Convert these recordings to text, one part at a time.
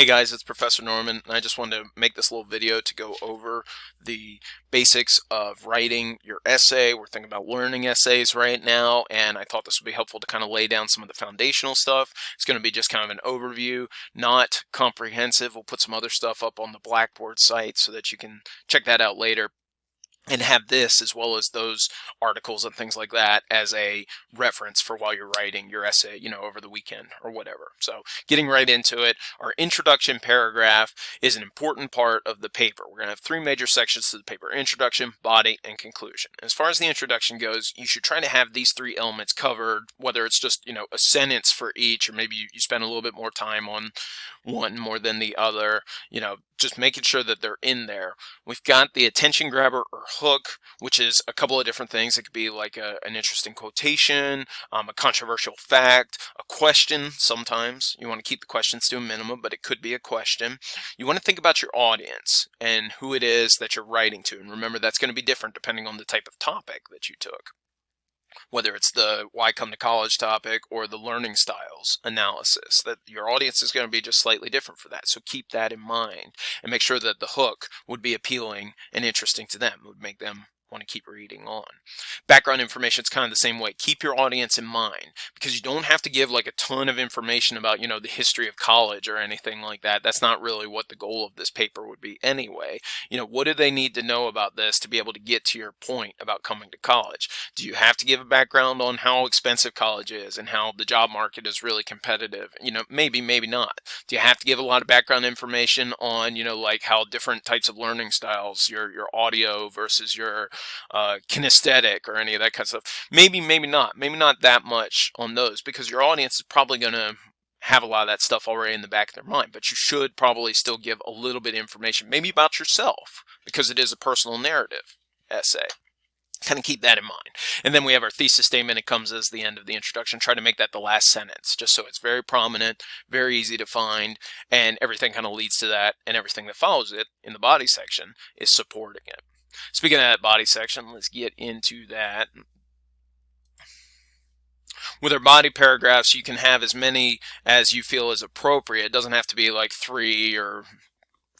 Hey guys, it's Professor Norman, and I just wanted to make this little video to go over the basics of writing your essay. We're thinking about learning essays right now, and I thought this would be helpful to kind of lay down some of the foundational stuff. It's going to be just kind of an overview, not comprehensive. We'll put some other stuff up on the Blackboard site so that you can check that out later and have this as well as those articles and things like that as a reference for while you're writing your essay, over the weekend or whatever. So getting right into it, our introduction paragraph is an important part of the paper. We're going to have three major sections to the paper: introduction, body, and conclusion. As far as the introduction goes, you should try to have these three elements covered, whether it's just, a sentence for each, or maybe you spend a little bit more time on one more than the other, just making sure that they're in there. We've got the attention grabber or hook, which is a couple of different things. It could be like an interesting quotation, a controversial fact, a question. Sometimes you want to keep the questions to a minimum, but it could be a question. You want to think about your audience and who it is that you're writing to. And remember, that's going to be different depending on the type of topic that you took, whether it's the why come to college topic or the learning styles analysis. That your audience is going to be just slightly different for that. So keep that in mind and make sure that the hook would be appealing and interesting to them. It would make them want to keep reading on. Background information is kind of the same way. Keep your audience in mind, because you don't have to give like a ton of information about, the history of college or anything like that. That's not really what the goal of this paper would be anyway. What do they need to know about this to be able to get to your point about coming to college? Do you have to give a background on how expensive college is and how the job market is really competitive? Maybe not. Do you have to give a lot of background information on, like how different types of learning styles, your audio versus your kinesthetic or any of that kind of stuff? Maybe not. Maybe not that much on those, because your audience is probably going to have a lot of that stuff already in the back of their mind, but you should probably still give a little bit of information, maybe about yourself, because it is a personal narrative essay. Kind of keep that in mind. And then we have our thesis statement. It comes as the end of the introduction. Try to make that the last sentence, just so it's very prominent, very easy to find, and everything kind of leads to that, and everything that follows it in the body section is supporting it. Speaking of that body section, let's get into that. With our body paragraphs, you can have as many as you feel is appropriate. It doesn't have to be like 3 or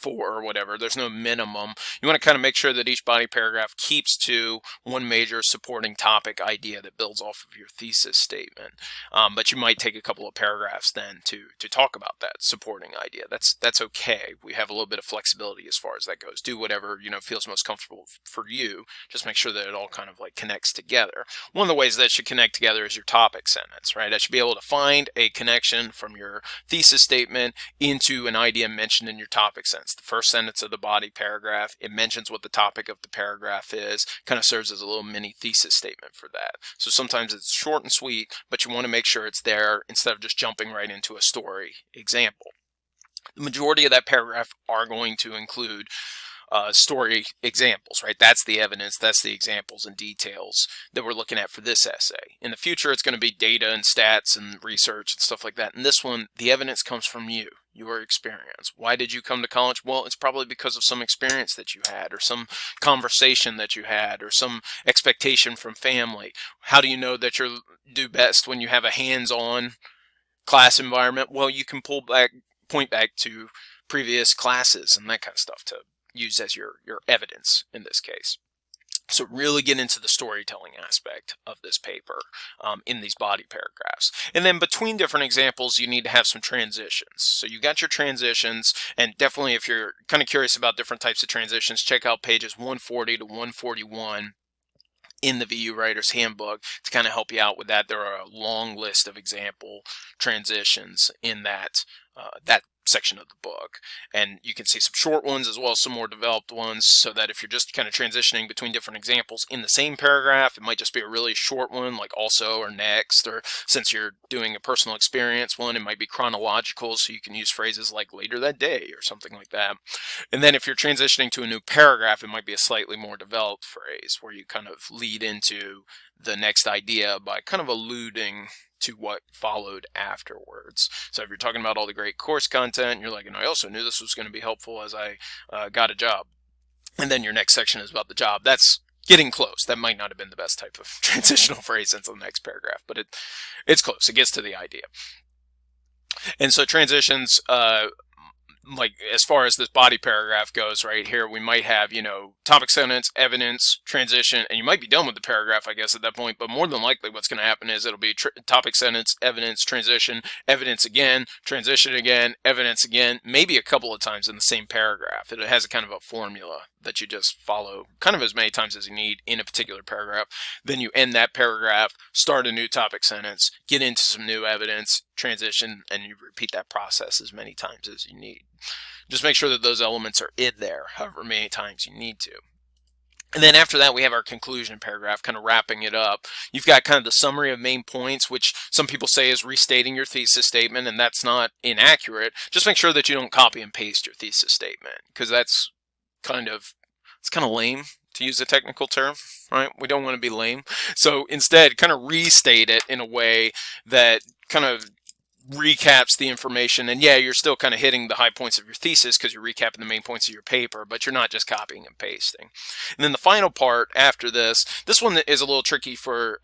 4 or whatever. There's no minimum. You want to kind of make sure that each body paragraph keeps to one major supporting topic idea that builds off of your thesis statement. But you might take a couple of paragraphs then to talk about that supporting idea. That's okay. We have a little bit of flexibility as far as that goes. Do whatever feels most comfortable for you. Just make sure that it all kind of like connects together. One of the ways that should connect together is your topic sentence, right? I should be able to find a connection from your thesis statement into an idea mentioned in your topic sentence. The first sentence of the body paragraph, it mentions what the topic of the paragraph is, kind of serves as a little mini thesis statement for that. So sometimes it's short and sweet, but you want to make sure it's there instead of just jumping right into a story example. The majority of that paragraph are going to include story examples, right? That's the evidence, that's the examples and details that we're looking at for this essay. In the future, it's going to be data and stats and research and stuff like that. In this one, the evidence comes from you, your experience. Why did you come to college? Well, it's probably because of some experience that you had, or some conversation that you had, or some expectation from family. How do you know that you'll do best when you have a hands-on class environment? Well, you can point back to previous classes and that kind of stuff to use as your evidence in this case. So really get into the storytelling aspect of this paper in these body paragraphs. And then between different examples, you need to have some transitions. So you got your transitions, and definitely if you're kind of curious about different types of transitions, check out pages 140 to 141 in the VU Writer's Handbook to kind of help you out with that. There are a long list of example transitions in that section of the book, and you can see some short ones as well as some more developed ones, so that if you're just kind of transitioning between different examples in the same paragraph, it might just be a really short one like also or next, or since you're doing a personal experience one, it might be chronological, so you can use phrases like later that day or something like that. And then if you're transitioning to a new paragraph, it might be a slightly more developed phrase where you kind of lead into the next idea by kind of alluding to what followed afterwards. So if you're talking about all the great course content, you're like, and I also knew this was going to be helpful as I got a job. And then your next section is about the job. That's getting close. That might not have been the best type of transitional phrase into the next paragraph, but it's close. It gets to the idea. And so transitions, like as far as this body paragraph goes right here, we might have, topic sentence, evidence, transition, and you might be done with the paragraph, I guess, at that point. But more than likely what's going to happen is it'll be topic sentence, evidence, transition, evidence again, transition again, evidence again, maybe a couple of times in the same paragraph. It has a kind of a formula that you just follow kind of as many times as you need in a particular paragraph. Then you end that paragraph, start a new topic sentence, get into some new evidence, transition, and you repeat that process as many times as you need. Just make sure that those elements are in there however many times you need to. And then after that, we have our conclusion paragraph, kind of wrapping it up. You've got kind of the summary of main points, which some people say is restating your thesis statement, and that's not inaccurate. Just make sure that you don't copy and paste your thesis statement, because it's kind of lame, to use a technical term, right? We don't want to be lame. So instead, kind of restate it in a way that kind of recaps the information. And yeah, you're still kind of hitting the high points of your thesis because you're recapping the main points of your paper, but you're not just copying and pasting. And then the final part after this one is a little tricky for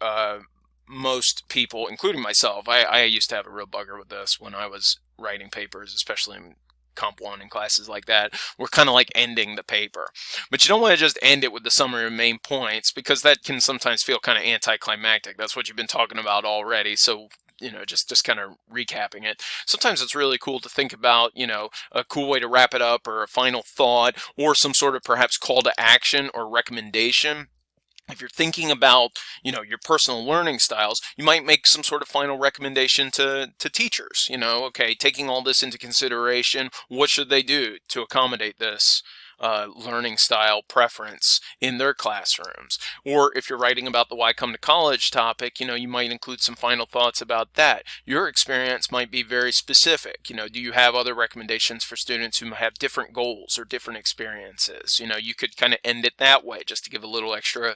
most people, including myself. I used to have a real bugger with this when I was writing papers, especially in Comp 1 and classes like that. We're kind of like ending the paper. But you don't want to just end it with the summary of main points, because that can sometimes feel kind of anticlimactic. That's what you've been talking about already. So just kind of recapping it. Sometimes it's really cool to think about, a cool way to wrap it up, or a final thought, or some sort of perhaps call to action or recommendation. If you're thinking about, your personal learning styles, you might make some sort of final recommendation to teachers. Okay, taking all this into consideration, what should they do to accommodate this learning style preference in their classrooms? Or if you're writing about the why come to college topic, you might include some final thoughts about that. Your experience might be very specific. Do you have other recommendations for students who have different goals or different experiences? You could kind of end it that way, just to give a little extra,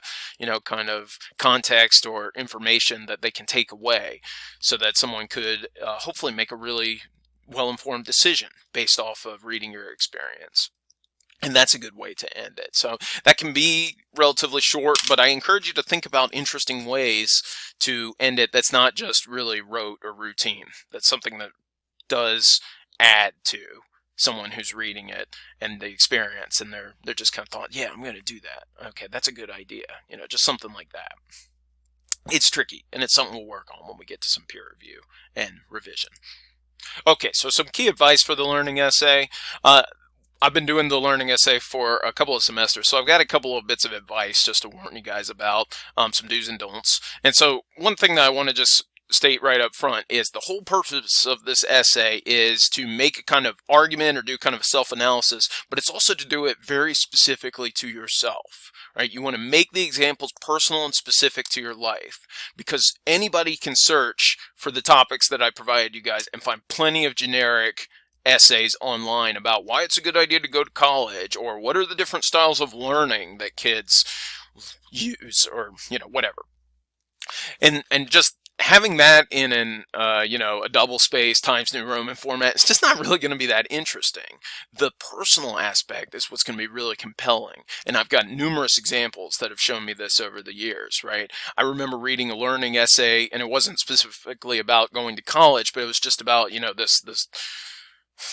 kind of context or information that they can take away, so that someone could hopefully make a really well-informed decision based off of reading your experience. And that's a good way to end it. So that can be relatively short, but I encourage you to think about interesting ways to end it that's not just really rote or routine. That's something that does add to someone who's reading it and the experience, and they're just kind of thought, yeah, I'm going to do that. Okay, that's a good idea. Just something like that. It's tricky, and it's something we'll work on when we get to some peer review and revision. Okay, so some key advice for the learning essay. I've been doing the learning essay for a couple of semesters, so I've got a couple of bits of advice just to warn you guys about some do's and don'ts. And so one thing that I want to just state right up front is the whole purpose of this essay is to make a kind of argument or do kind of a self-analysis, but it's also to do it very specifically to yourself, right? You want to make the examples personal and specific to your life, because anybody can search for the topics that I provided you guys and find plenty of generic essays online about why it's a good idea to go to college, or what are the different styles of learning that kids use, or whatever. And just having that in an a double space Times New Roman format, it's just not really going to be that interesting. The personal aspect is what's going to be really compelling, and I've got numerous examples that have shown me this over the years, right? I remember reading a learning essay, and it wasn't specifically about going to college, but it was just about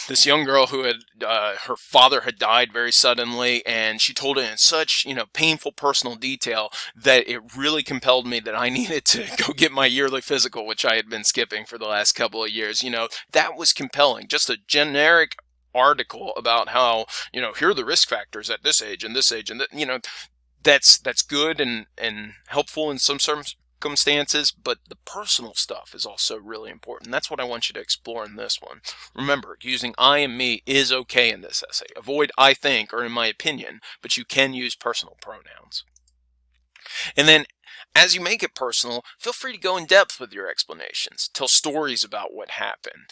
this young girl who had her father had died very suddenly, and she told it in such painful personal detail that it really compelled me that I needed to go get my yearly physical, which I had been skipping for the last couple of years. That was compelling. Just a generic article about how here are the risk factors at this age and this age, and that's good and helpful in some circumstances, but the personal stuff is also really important. That's what I want you to explore in this one. Remember, using I and me is okay in this essay. Avoid I think or in my opinion, but you can use personal pronouns. And then as you make it personal, feel free to go in depth with your explanations. Tell stories about what happened.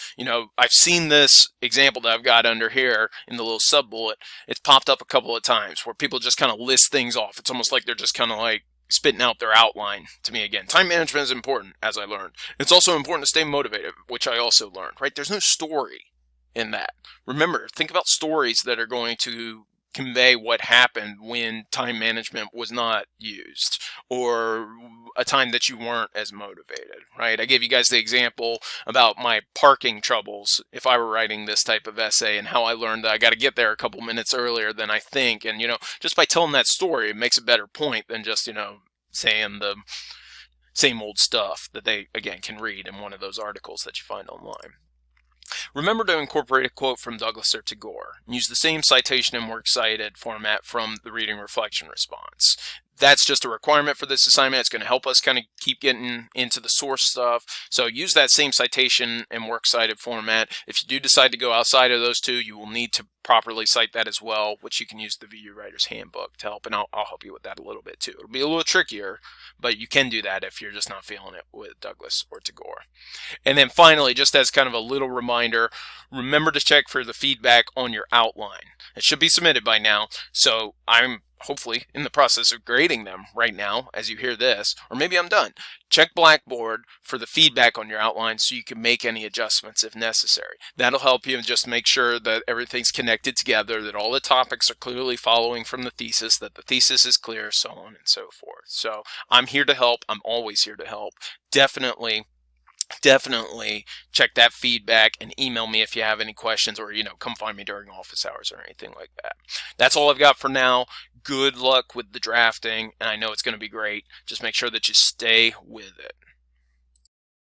I've seen this example that I've got under here in the little sub-bullet. It's popped up a couple of times where people just kind of list things off. It's almost like they're just kind of like spitting out their outline to me again. Time management is important, as I learned. It's also important to stay motivated, which I also learned, right? There's no story in that. Remember, think about stories that are going to convey what happened when time management was not used, or a time that you weren't as motivated, right? I gave you guys the example about my parking troubles if I were writing this type of essay, and how I learned that I got to get there a couple minutes earlier than I think. And, just by telling that story, it makes a better point than just, saying the same old stuff that they, again, can read in one of those articles that you find online. Remember to incorporate a quote from Douglas or Tagore. Use the same citation and works cited format from the reading reflection response. That's just a requirement for this assignment. It's going to help us kind of keep getting into the source stuff. So use that same citation and works cited format. If you do decide to go outside of those two, you will need to properly cite that as well, which you can use the VU Writer's Handbook to help, and I'll help you with that a little bit too. It'll be a little trickier, but you can do that if you're just not feeling it with Douglas or Tagore. And then finally, just as kind of a little reminder, remember to check for the feedback on your outline. It should be submitted by now, so I'm hopefully in the process of grading them right now as you hear this, or maybe I'm done. Check Blackboard for the feedback on your outline so you can make any adjustments if necessary. That'll help you just make sure that everything's connected together, that all the topics are clearly following from the thesis, that the thesis is clear, so on and so forth. So I'm here to help. I'm always here to help. Definitely check that feedback and email me if you have any questions, or come find me during office hours or anything like that. That's all I've got for now. Good luck with the drafting, and I know it's going to be great. Just make sure that you stay with it.